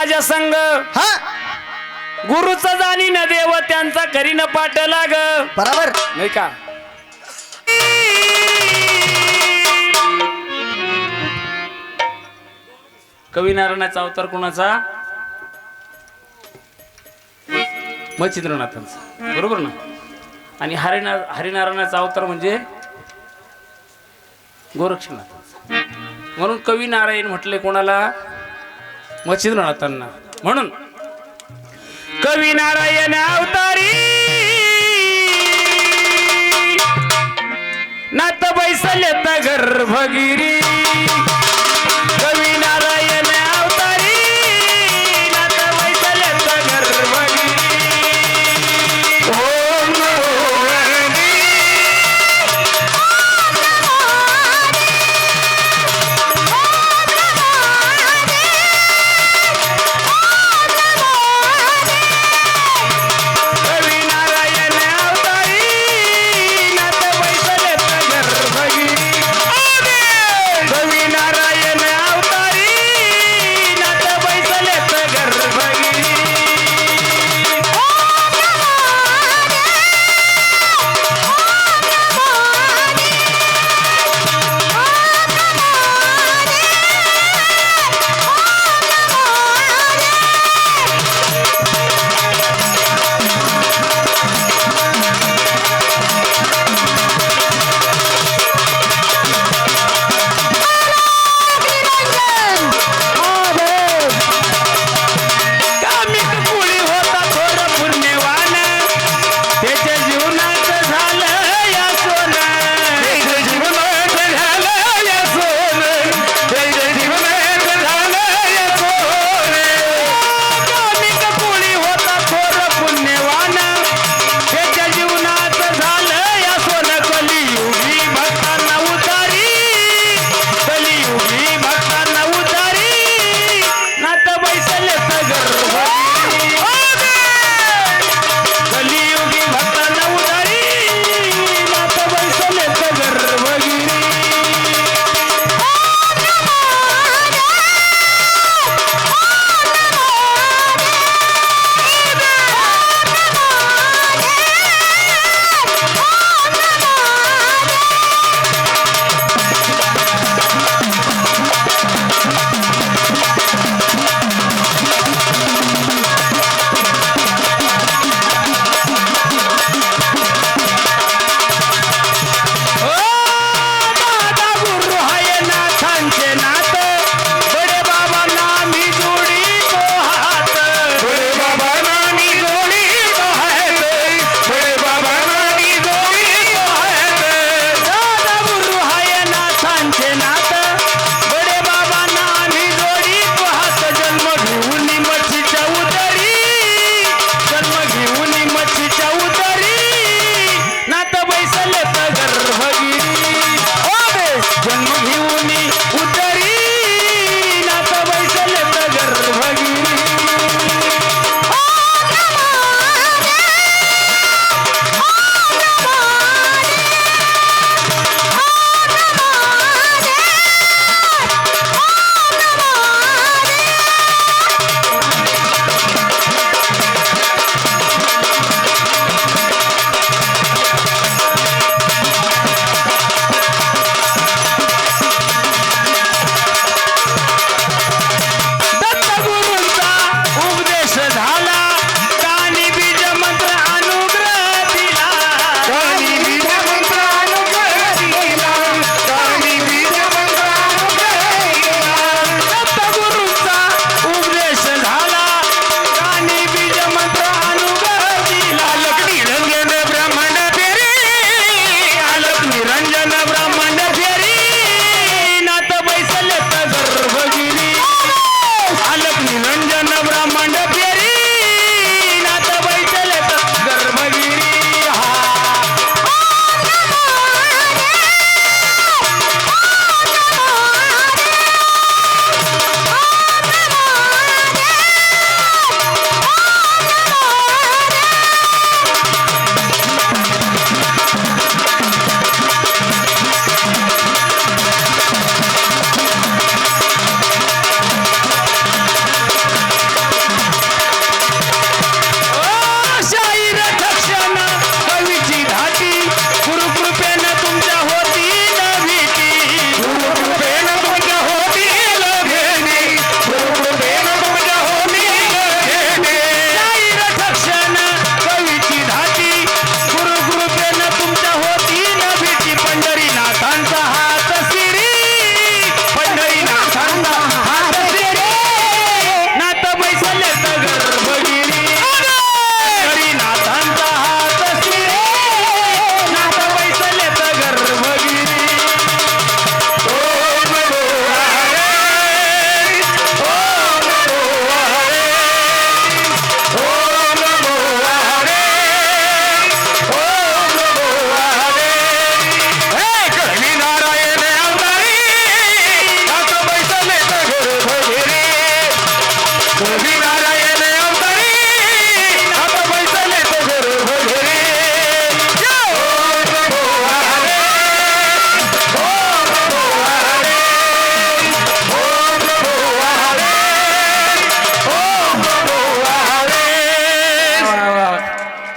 माझ्या संग हा गुरुचा जाणी न देव त्यांचा करी न पाठ लाग बरोबर नाही का. कवी नारायणाचा अवतार कोणाचा? मच्छिंद्रनाथांचा, बरोबर ना. आणि हरिनारायणाचा अवतार म्हणजे गोरक्षनाथांचा. म्हणून कवी नारायण म्हटले कोणाला? मच्छिंद्रनाथांना. म्हणून कवी नारायण अवतारी नाथ बैसले गर्भगिरी. कवी नारायण अवतारी नाथ बैसले गर्भगिरी. ओम नमो हरी. कवी नारायण अवतारी नाथ बैसले गर्भगिरी.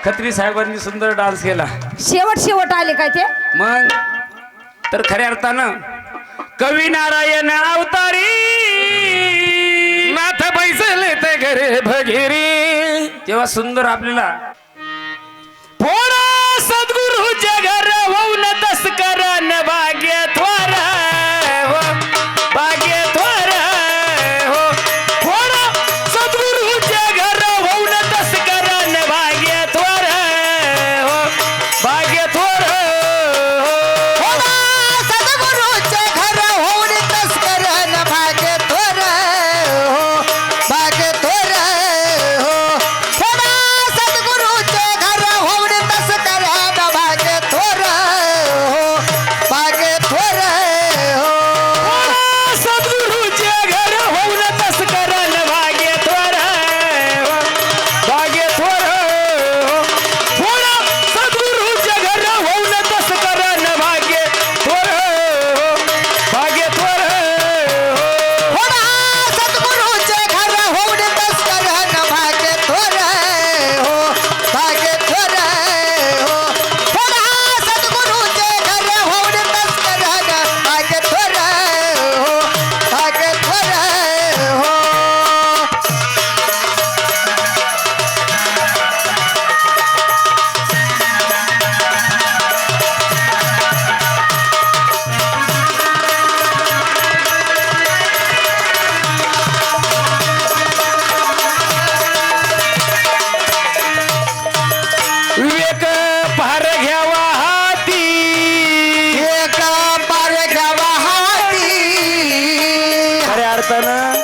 खत्री साहेबांनी सुंदर डान्स केला. शेवट आले काय ते? मग तर खऱ्या अर्थानं कवी नारायण अवतारी नाथ बैसले ते घरे भगिरी. तेव्हा सुंदर आपल्याला थोडा सद्गुरूच्या घर होऊन तस्करन भाग्य थोर हो, भाग्य थोर हो. थोडा सद्गुरूच्या घर होऊन तस्करन भाग्य थोर हो, भाग्य थोर हो. सद्गुरूचे घर होऊन तस्करन भाग्य थोर हो, भाग्य थोर हो. थोडा सद्गुरूचे घर होऊन तस्करन भाग्य थोर हो, भाग्य थोर हो. सद्गुरूचे घर होऊन तस्करन भाग्य थोर हो, भाग्य थोर हो. थोडा सद्गुरूचे घर होऊन तस्करन भाग्य थोर हो, भाग्य थोर हो. थोडा सद्गुरूचे घर होऊन तस्करन भाग्य थोर हो, भाग्य थोर हो. थोडा सद्गुरूचे घर होऊन तस्करन भाग्य थोर हो, भाग्य थोर हो. विवेक पार घ्यावा हाती एक पार घ्यावा हाती. खऱ्या अर्थानं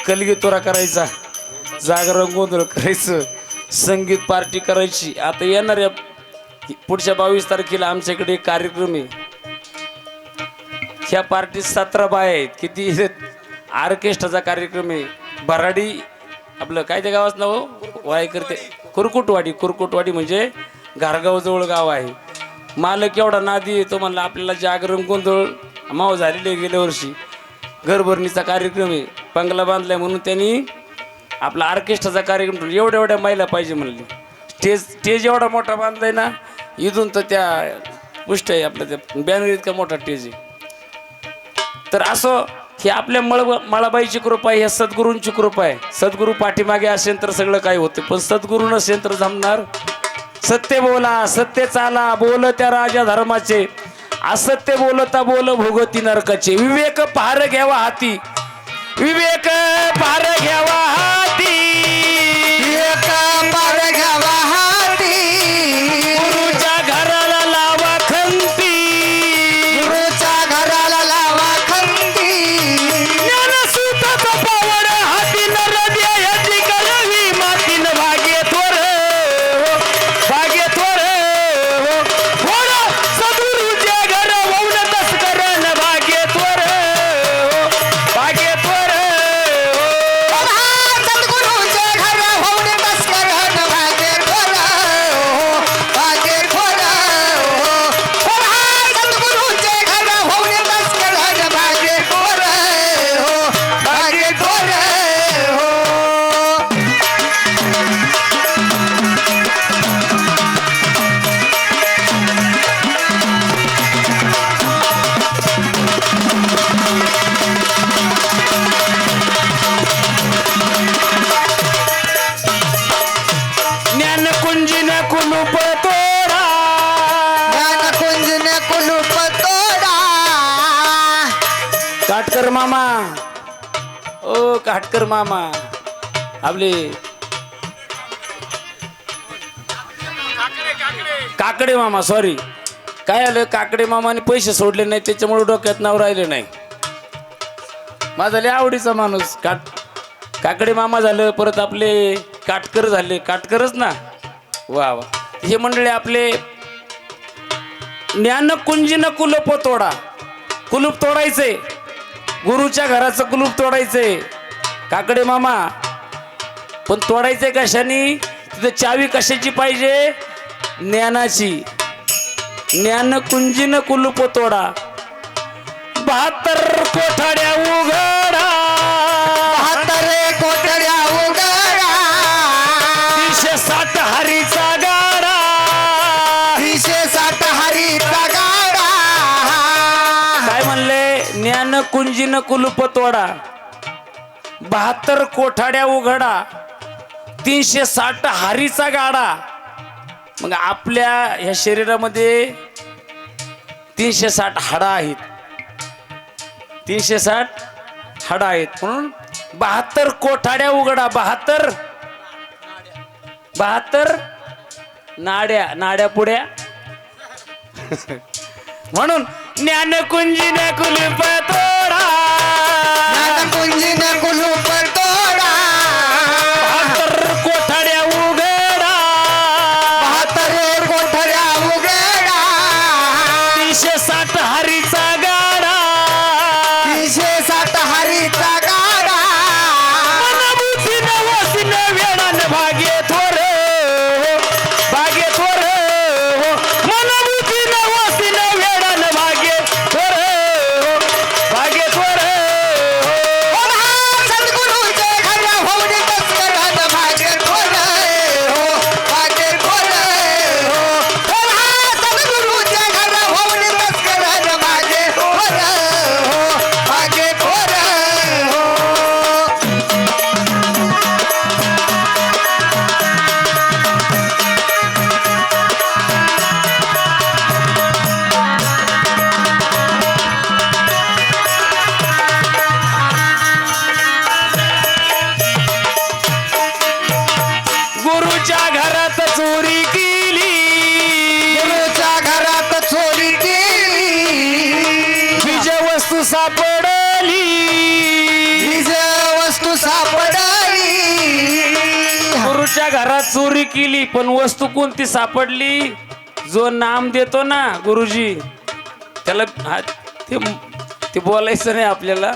कलगी तोरा करायचा, जागरण गोंधळ करायचं, संगीत पार्टी करायची. आता येणाऱ्या पुढच्या 22 तारखेला आमच्याकडे एक कार्यक्रम आहे. ह्या पार्टीत 17 बाया आहेत. किती ऑर्केस्ट्राचा कार्यक्रम आहे. भराडी आपलं काय त्या गावाचं नाव वाय करते कुरकुटवाडी म्हणजे घारगाव गाव आहे. मालक एवढा नादी येतो म्हणला आपल्याला जागरण गोंधळ माव झालेले गेल्या वर्षी घरभरणीचा कार्यक्रम आहे, बंगला बांधलाय म्हणून त्यांनी आपला ऑर्केस्ट्राचा कार्यक्रम एवढ्या महिला पाहिजे म्हणले. स्टेज एवढा मोठा बांधलाय ना, इथून तर त्या पुष्ट आहे आपल्या त्या बॅनर इतका मोठा स्टेज आहे. तर असं हे आपल्या मळाबाईची कृपा आहे, ह्या सद्गुरूंची कृपा आहे. सद्गुरू पाठीमागे असेल तर सगळं काही होतं, पण सद्गुरू नसेल तर जमणार. सत्य बोला, सत्य चाला, बोल त्या राजा धर्माचे, असत्य बोलता बोल भोगती नरकाचे. विवेक पार घ्यावा हाती, विवेक पार घ्यावा हाती. एक पार घ्यावा हाती. गुरुच्या घराला लावा खंती, गुरुच्या घराला लावा खंती. ज्ञानसूताचा पावड हाती नरद्या ह्याची कळवी मातीन भाग्य थोर हो, भाग्य थोर हो. थोडा सद्गुरूच्या घर होऊन तस्करन भाग्य थोर हो, भाग्य थोर हो. सद्गुरूचे घर होऊन तस्करन भाग्य थोर हो, भाग्य थोर हो. सद्गुरूचे घर होऊन तस्करन भाग्य थोर हो, भाग्य थोर हो. ज्ञान कुंजीन कुलूप तोडा, ज्ञानकुंजने कुलूप तोडा. काटकर मामा, ओ काटकर मामा आपले काकडे मामा, सॉरी काय आलं, काकडे मामाने पैसे सोडले नाही त्याच्यामुळे डोक्यात नाव राहिले नाही. माझा लय आवडीचा माणूस काकडे मामा झालं, परत आपले काटकर झाले, काटकरच ना. वा वा. हे मंडळी आपले ज्ञान कुंजीन कुलूप तोडा, कुलूप तोडायचे, गुरुच्या घराचं कुलूप तोडायचंय काकडे मामा. पण तोडायचंय कशाने, तिथे चावी कशाची पाहिजे, ज्ञानाची. ज्ञान कुंजीन कुलूप तोडा, 72 कोठाड्या उघडा, 72 कोठड्या उघडा. दिशा कुंजीनं कुलूप तोडा, 72 कोठाड्या उघडा, 360 हारीचा गाडा. मग आपल्या ह्या शरीरामध्ये 360 हाडं आहेत, 360 हाडं आहेत. म्हणून 72 कोठाड्या उघडा, 72 नाड्या पुड्या. म्हणून ज्ञानकुंजीन कुलूप तोडा, कुंजीन कुलूप तोडा, 72 कोठाड्या उघडा, 72 कोठऱ्या उघडा, 360 हारीचा गाडा, 360 हारीचा गाडा. मनबुद्धीनं वसीनं वेळानं भागे थोर, भागे थोर. मनबुद्धीनं वसीनं वेळानं भागे थोर, भागे थोर. सद्गुरूचे घर होऊन तस्करण भाग्य थोर, भाग्य थोर. सद्गुरूचे घर होऊन तस्करण भाग्य थोर, भाग्य थोर. गुरुच्या घरात चोरी केली, गुरुच्या घरात चोरी केली, बीज वस्तू सापडली, बीज वस्तू सापडली. गुरुच्या घरात चोरी केली, पण वस्तू कोणती सापडली? जो नाम देतो ना गुरुजी, त्याला ते बोलायचं नाही आपल्याला,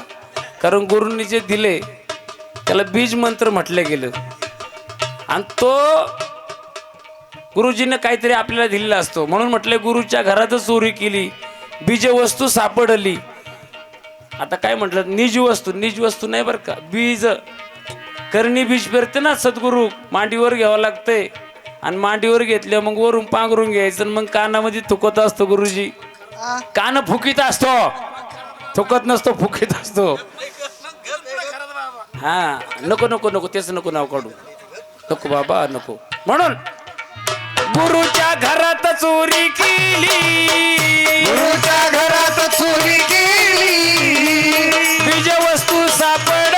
कारण गुरुंनी जे दिले त्याला बीज मंत्र म्हटलं गेलं. आणि तो गुरुजीने काहीतरी आपल्याला दिलेला असतो. म्हणून म्हटलं गुरुच्या घरातच चोरी केली, बीज वस्तू सापडली. आता काय म्हटलं, निज वस्तू नाही बरं का, बीज. करणी बीज पेरते ना सद्गुरू, मांडीवर घ्यावं लागतंय. आणि मांडीवर घेतल्या मग वरून पांघरून घ्यायचं, मग कानामध्ये थुकत असतो गुरुजी. कान फुकीत असतो, थुकत नसतो, फुकीत असतो. हा नको नको नको, तेच नको नाव काढू, नको बाबा नको. म्हणून गुरुच्या घरात चोरी केली, गुरुच्या घरात चोरी केली, बीज वस्तू सापड